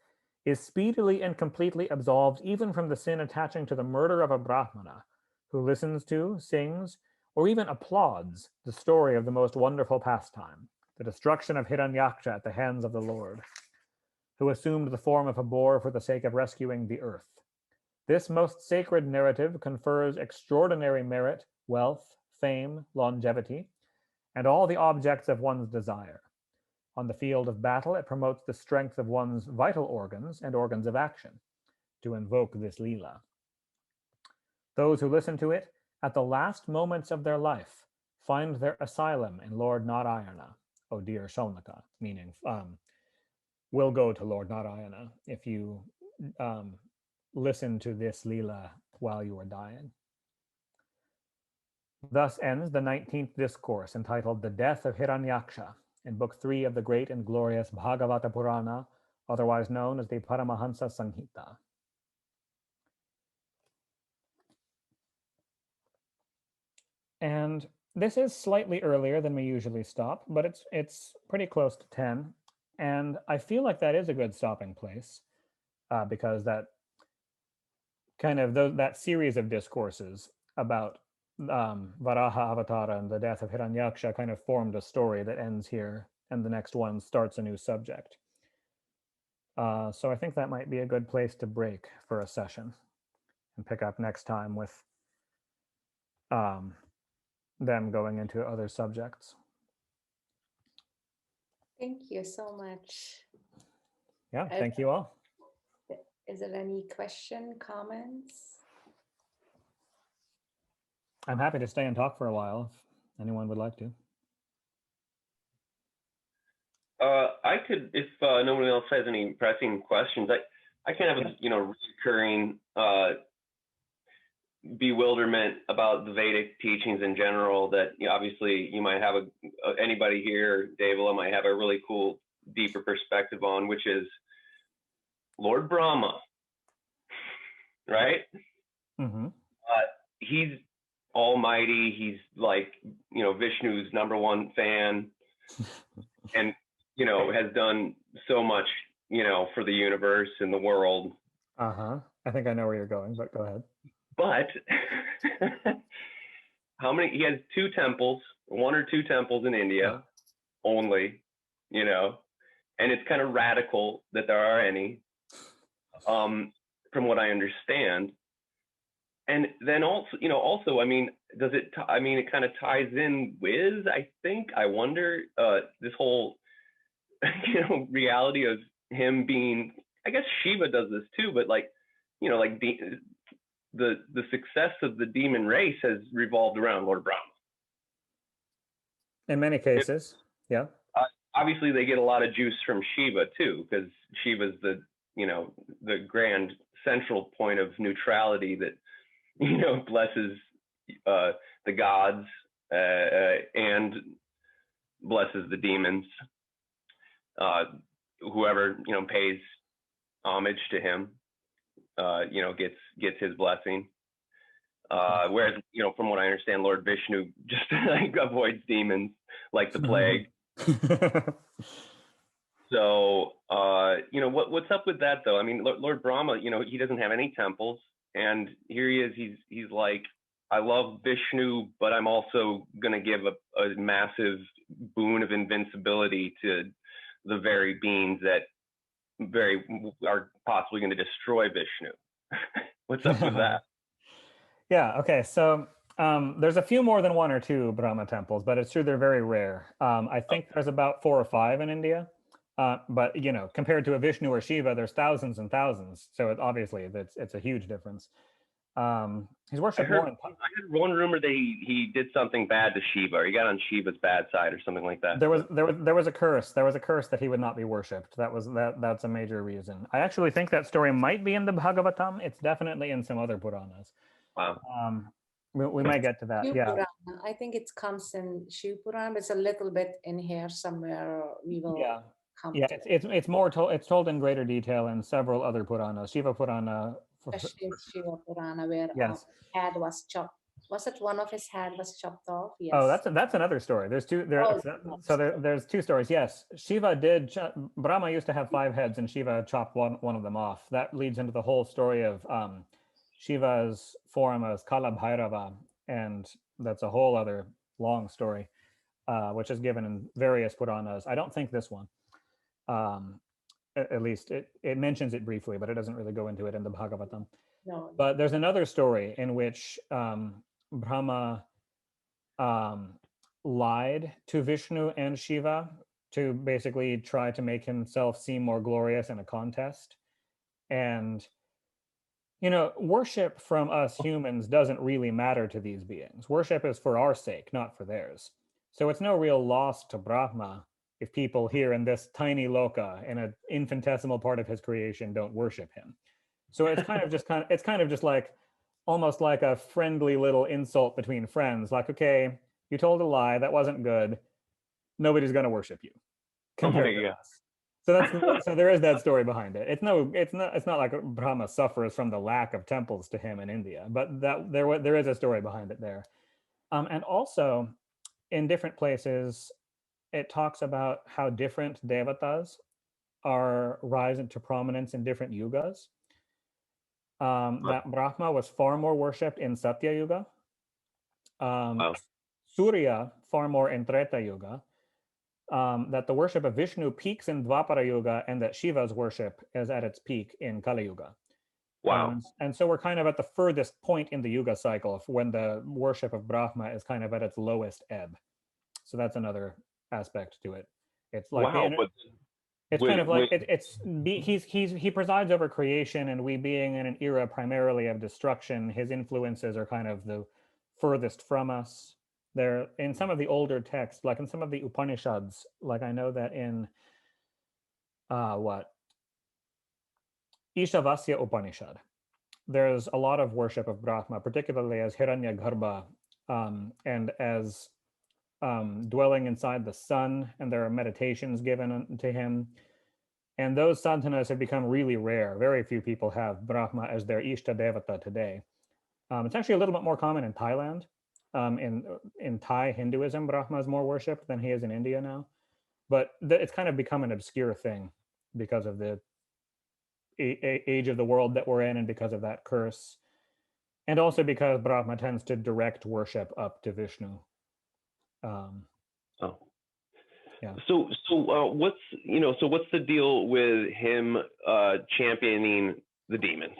[SPEAKER 1] is speedily and completely absolved even from the sin attaching to the murder of a Brahmana, who listens to, sings, or even applauds the story of the most wonderful pastime, the destruction of Hiranyaksha at the hands of the Lord, who assumed the form of a boar for the sake of rescuing the earth. This most sacred narrative confers extraordinary merit, wealth, fame, longevity, and all the objects of one's desire. On the field of battle, it promotes the strength of one's vital organs and organs of action, to invoke this Leela. Those who listen to it, at the last moments of their life, find their asylum in Lord Narayana, O dear Shaunaka, meaning will go to Lord Narayana if you listen to this Leela while you are dying. Thus ends the 19th discourse entitled The Death of Hiranyaksha in Book 3 of the great and glorious Bhagavata Purana, otherwise known as the Paramahansa Samhita. And this is slightly earlier than we usually stop, but it's pretty close to 10. And I feel like that is a good stopping place because that kind of that series of discourses about Varaha Avatara and the death of Hiranyaksha kind of formed a story that ends here, and the next one starts a new subject. So I think that might be a good place to break for a session and pick up next time with them going into other subjects.
[SPEAKER 2] Thank you so much.
[SPEAKER 1] Yeah, thank you all.
[SPEAKER 2] Is there any question, comments?
[SPEAKER 1] I'm happy to stay and talk for a while if anyone would like to.
[SPEAKER 3] I could, if no one else has any pressing questions, I can have a recurring bewilderment about the Vedic teachings in general. That obviously you might have anybody here, Devala might have a really cool, deeper perspective on, which is Lord Brahma, right?
[SPEAKER 1] Mm-hmm.
[SPEAKER 3] He's almighty. He's like Vishnu's #1 fan, and has done so much, for the universe and the world.
[SPEAKER 1] I think I know where you're going, but go ahead.
[SPEAKER 3] But how many? He has 2 temples, 1 or 2 temples in India only, and it's kind of radical that there are any, from what I understand. And then also, I mean, does it? It kind of ties in with, I wonder, this whole reality of him being I guess Shiva does this too, but like, like the success of the demon race has revolved around Lord Brahma.
[SPEAKER 1] In many cases, yeah.
[SPEAKER 3] Obviously, they get a lot of juice from Shiva too, because Shiva's the grand central point of neutrality that blesses the gods and blesses the demons. Whoever pays homage to him, gets his blessing. Whereas, from what I understand, Lord Vishnu just like avoids demons like the plague. So, what's up with that though? I mean, Lord Brahma, he doesn't have any temples, and here he is. He's like, I love Vishnu, but I'm also gonna give a massive boon of invincibility to the very beings that are possibly going to destroy Vishnu. What's up with that?
[SPEAKER 1] Yeah. Okay. So there's a few more than one or two Brahma temples, but it's true they're very rare. I think there's about 4 or 5 in India. But compared to a Vishnu or Shiva, there's thousands and thousands. So obviously it's a huge difference. He's worshipped more.
[SPEAKER 3] I heard one rumor that he did something bad to Shiva, or he got on Shiva's bad side, or something like that.
[SPEAKER 1] There was a curse. There was a curse that he would not be worshipped. That's a major reason. I actually think that story might be in the Bhagavatam. It's definitely in some other Puranas.
[SPEAKER 3] Wow.
[SPEAKER 1] We might get to that.
[SPEAKER 2] Shiv
[SPEAKER 1] Yeah.
[SPEAKER 2] Purana. I think it comes in Shiv Purana. It's a little bit in here somewhere. We will.
[SPEAKER 1] Yeah.
[SPEAKER 2] Come
[SPEAKER 1] Yeah.
[SPEAKER 2] to
[SPEAKER 1] It's more told. It's told in greater detail in several other Puranas. Shiva Purana.
[SPEAKER 2] especially Shiva Purana, where
[SPEAKER 1] Yes.
[SPEAKER 2] head was chopped. Was it one of his head was chopped off? Yes.
[SPEAKER 1] Oh, that's another story. There's two. There's 2 stories. Yes, Shiva did. Brahma used to have 5 heads, and Shiva chopped one of them off. That leads into the whole story of Shiva's form as Kala Bhairava, and that's a whole other long story, which is given in various Puranas. I don't think this one. At least it mentions it briefly, but it doesn't really go into it in the Bhagavatam.
[SPEAKER 2] No.
[SPEAKER 1] But there's another story in which Brahma lied to Vishnu and Shiva to basically try to make himself seem more glorious in a contest. And, worship from us humans doesn't really matter to these beings. Worship is for our sake, not for theirs. So it's no real loss to Brahma if people here in this tiny loka, in an infinitesimal part of his creation, don't worship him. So it's kind of just like almost like a friendly little insult between friends. Like, okay, you told a lie, that wasn't good. Nobody's going to worship you. Compared to us. So there is that story behind it. It's not like Brahma suffers from the lack of temples to him in India, but that there is a story behind it there. And also in different places, it talks about how different devatas are rising to prominence in different yugas. That Brahma was far more worshipped in Satya Yuga, Surya far more in Treta Yuga, that the worship of Vishnu peaks in Dvapara Yuga, and that Shiva's worship is at its peak in Kali Yuga.
[SPEAKER 3] Wow.
[SPEAKER 1] And so we're kind of at the furthest point in the Yuga cycle when the worship of Brahma is kind of at its lowest ebb. So that's another aspect to it. It's like it's kind of like he presides over creation, and we being in an era primarily of destruction, his influences are kind of the furthest from us. They're in some of the older texts, like in some of the Upanishads, like I know that in Ishavasya Upanishad, there's a lot of worship of Brahma, particularly as Hiranyagarbha, and as dwelling inside the sun, and there are meditations given to him. And those sadhanas have become really rare. Very few people have Brahma as their Ishta Devata today. It's actually a little bit more common in Thailand. In Thai Hinduism, Brahma is more worshipped than he is in India now. But it's kind of become an obscure thing because of the age of the world that we're in, and because of that curse. And also because Brahma tends to direct worship up to Vishnu. Yeah.
[SPEAKER 3] So what's the deal with him championing the demons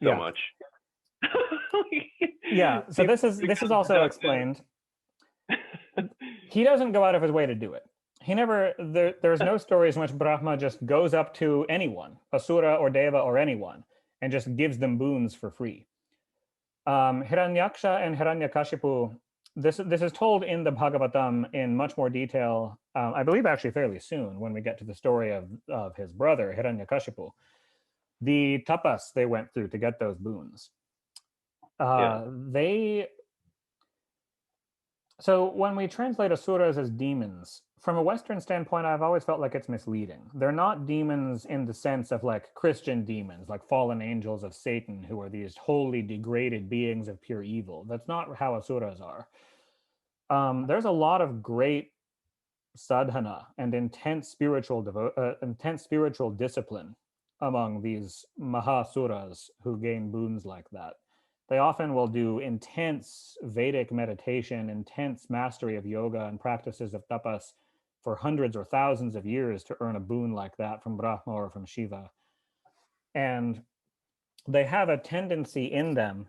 [SPEAKER 3] so much?
[SPEAKER 1] Yeah. So this is also explained. He doesn't go out of his way to do it. there's no stories in which Brahma just goes up to anyone, Asura or Deva or anyone, and just gives them boons for free. Hiranyaksha and Hiranyakashipu, this is told in the Bhagavatam in much more detail, I believe actually fairly soon when we get to the story of his brother, Hiranyakashipu, the tapas they went through to get those boons. So when we translate asuras as demons, from a Western standpoint, I've always felt like it's misleading. They're not demons in the sense of like Christian demons, like fallen angels of Satan, who are these wholly degraded beings of pure evil. That's not how asuras are. There's a lot of great sadhana and intense spiritual discipline among these mahasuras who gain boons like that. They often will do intense Vedic meditation, intense mastery of yoga and practices of tapas for hundreds or thousands of years to earn a boon like that from Brahma or from Shiva. And they have a tendency in them.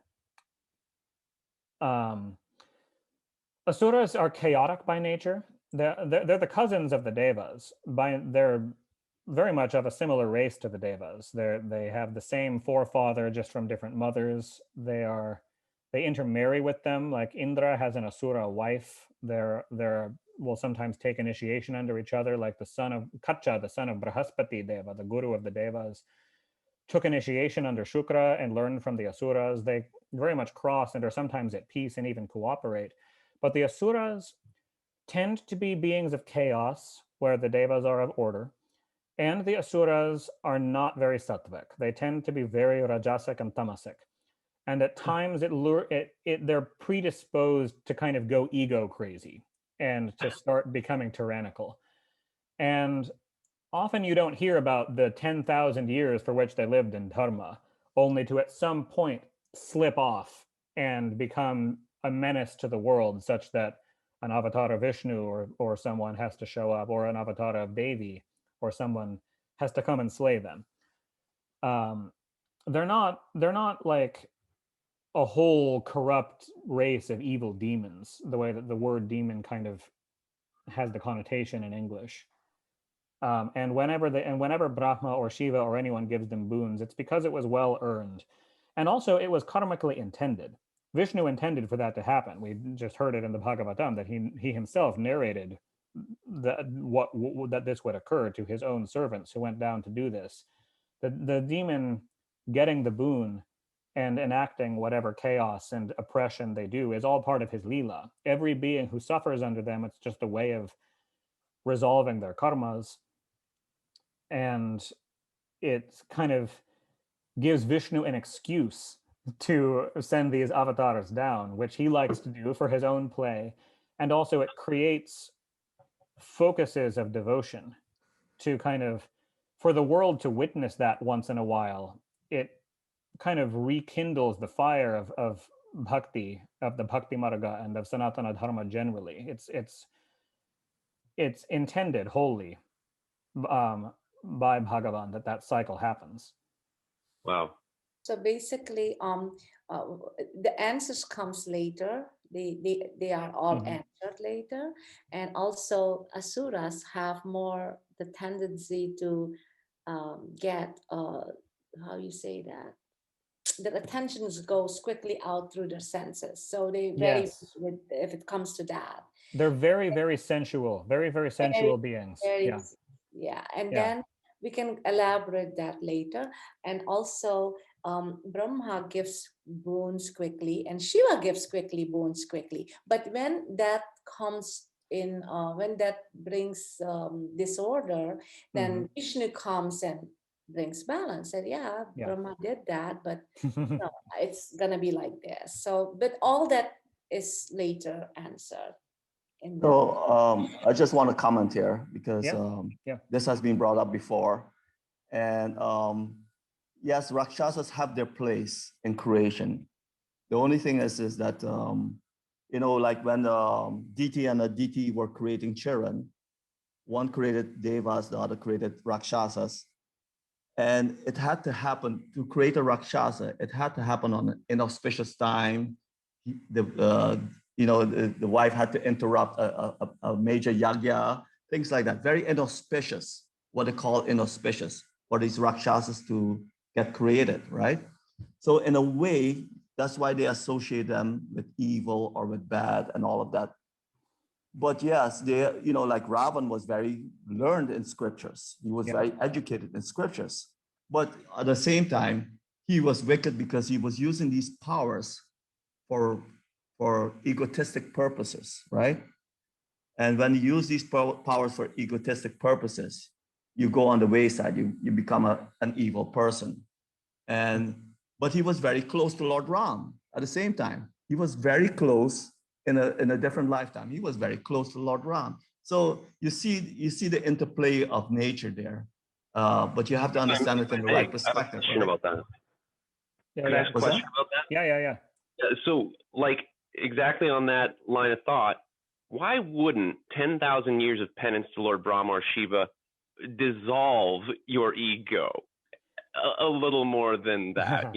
[SPEAKER 1] Asuras are chaotic by nature. They're the cousins of the Devas. They're very much of a similar race to the Devas. They have the same forefather, just from different mothers. They intermarry with them. Like Indra has an Asura wife. They will sometimes take initiation under each other. Like the son of Kacha, the son of Brahaspati Deva, the guru of the Devas, took initiation under Shukra and learned from the Asuras. They very much cross and are sometimes at peace and even cooperate. But the Asuras tend to be beings of chaos, where the Devas are of order. And the Asuras are not very sattvic. They tend to be very rajasic and tamasic. And at times they're predisposed to kind of go ego crazy and to start becoming tyrannical. And often you don't hear about the 10,000 years for which they lived in dharma, only to at some point slip off and become a menace to the world, such that an avatar of Vishnu or someone has to show up, or an avatar of Devi or someone has to come and slay them. They're not like a whole corrupt race of evil demons, the way that the word demon kind of has the connotation in English. And whenever Brahma or Shiva or anyone gives them boons, it's because it was well earned, and also it was karmically intended. Vishnu intended for that to happen. We just heard it in the Bhagavatam that he himself narrated that this would occur to his own servants who went down to do this. The demon getting the boon and enacting whatever chaos and oppression they do is all part of his lila. Every being who suffers under them, it's just a way of resolving their karmas. And it kind of gives Vishnu an excuse to send these avatars down, which he likes to do for his own play. And also it creates focuses of devotion to kind of, for the world to witness that once in a while. It kind of rekindles the fire of bhakti, of the bhakti marga and of Sanatana Dharma generally. It's intended wholly by Bhagavan that cycle happens.
[SPEAKER 3] Wow.
[SPEAKER 2] So basically, the answers comes later. They are all answered later, and also asuras have more the tendency to get how you say that, the attentions goes quickly out through their senses. So they very
[SPEAKER 1] Yes.
[SPEAKER 2] if it comes to that,
[SPEAKER 1] They're very, very sensual, very, very sensual beings.
[SPEAKER 2] very,
[SPEAKER 1] Yeah.
[SPEAKER 2] And then we can elaborate that later. And also Brahma gives boons quickly and Shiva gives boons quickly. But when that comes in, when that brings disorder, then Vishnu comes and brings balance. And Brahma did that, but no, it's gonna be like this. So, but all that is later answered.
[SPEAKER 4] So I just want to comment here because this has been brought up before. And yes, Rakshasas have their place in creation. The only thing is that, like when Diti and Aditi were creating children, one created Devas, the other created Rakshasas. And it had to happen to create a Rakshasa. It had to happen on an inauspicious time. The wife had to interrupt a major yagya things like that. Very inauspicious, what they call inauspicious, for these Rakshasas to get created, right? So in a way, that's why they associate them with evil or with bad and all of that. But yes, they, like Ravan was very learned in scriptures. He was very educated in scriptures. But at the same time, he was wicked because he was using these powers for egotistic purposes, right? And when you use these powers for egotistic purposes, you go on the wayside, you become an evil person. But he was very close to Lord Ram at the same time. He was very close in a different lifetime. He was very close to Lord Ram. So you see the interplay of nature there. But you have to understand it in the right perspective.
[SPEAKER 3] I have a question about that.
[SPEAKER 1] Yeah,
[SPEAKER 3] Can I ask a question about that?
[SPEAKER 1] Yeah.
[SPEAKER 3] So, like, exactly on that line of thought, why wouldn't 10,000 years of penance to Lord Brahma or Shiva dissolve your ego a little more than that,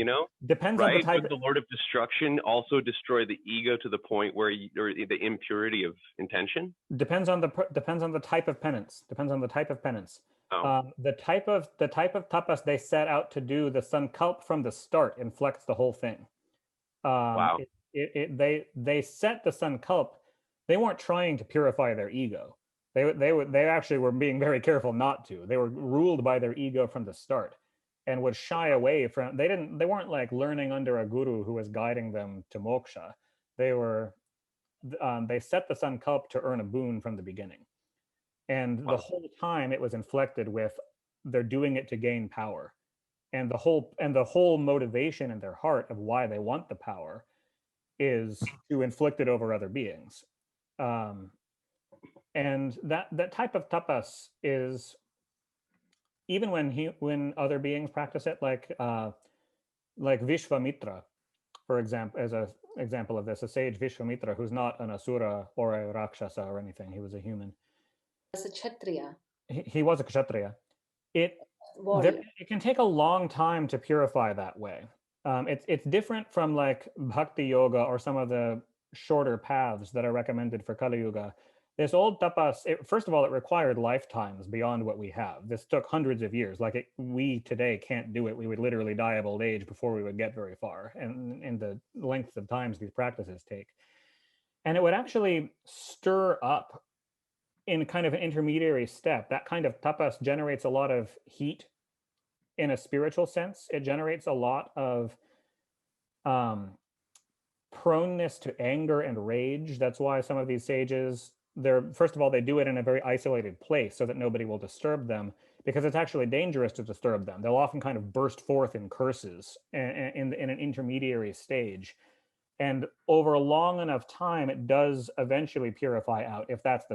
[SPEAKER 1] Depends
[SPEAKER 3] right?
[SPEAKER 1] on the type.
[SPEAKER 3] Would the Lord of Destruction also destroy the ego to the point where or the impurity of intention?
[SPEAKER 1] Depends on the type of penance. Depends on the type of penance.
[SPEAKER 3] Oh.
[SPEAKER 1] The type of tapas they set out to do, the sankalp from the start inflects the whole thing.
[SPEAKER 3] Wow.
[SPEAKER 1] They set the sankalp. They weren't trying to purify their ego. They actually were being very careful not to. They were ruled by their ego from the start, and would shy away from. They weren't like learning under a guru who was guiding them to moksha. They set the sankalp to earn a boon from the beginning, and the whole time it was inflected with they're doing it to gain power, and the whole motivation in their heart of why they want the power is to inflict it over other beings. And that type of tapas is, even when other beings practice it, like Vishvamitra, for example, as an example of this, a sage Vishvamitra, who's not an asura or a rakshasa or anything, he was a human.
[SPEAKER 2] As a kshatriya.
[SPEAKER 1] He was a kshatriya. It can take a long time to purify that way. It's different from like bhakti yoga or some of the shorter paths that are recommended for Kali Yuga. This old tapas, first of all, it required lifetimes beyond what we have. This took hundreds of years. Like we today can't do it. We would literally die of old age before we would get very far, and in the length of times these practices take. And it would actually stir up in kind of an intermediary step. That kind of tapas generates a lot of heat in a spiritual sense. It generates a lot of proneness to anger and rage. That's why some of these sages, first of all, they do it in a very isolated place so that nobody will disturb them, because it's actually dangerous to disturb them. They'll often kind of burst forth in curses in an intermediary stage. And over a long enough time, it does eventually purify out, if that's the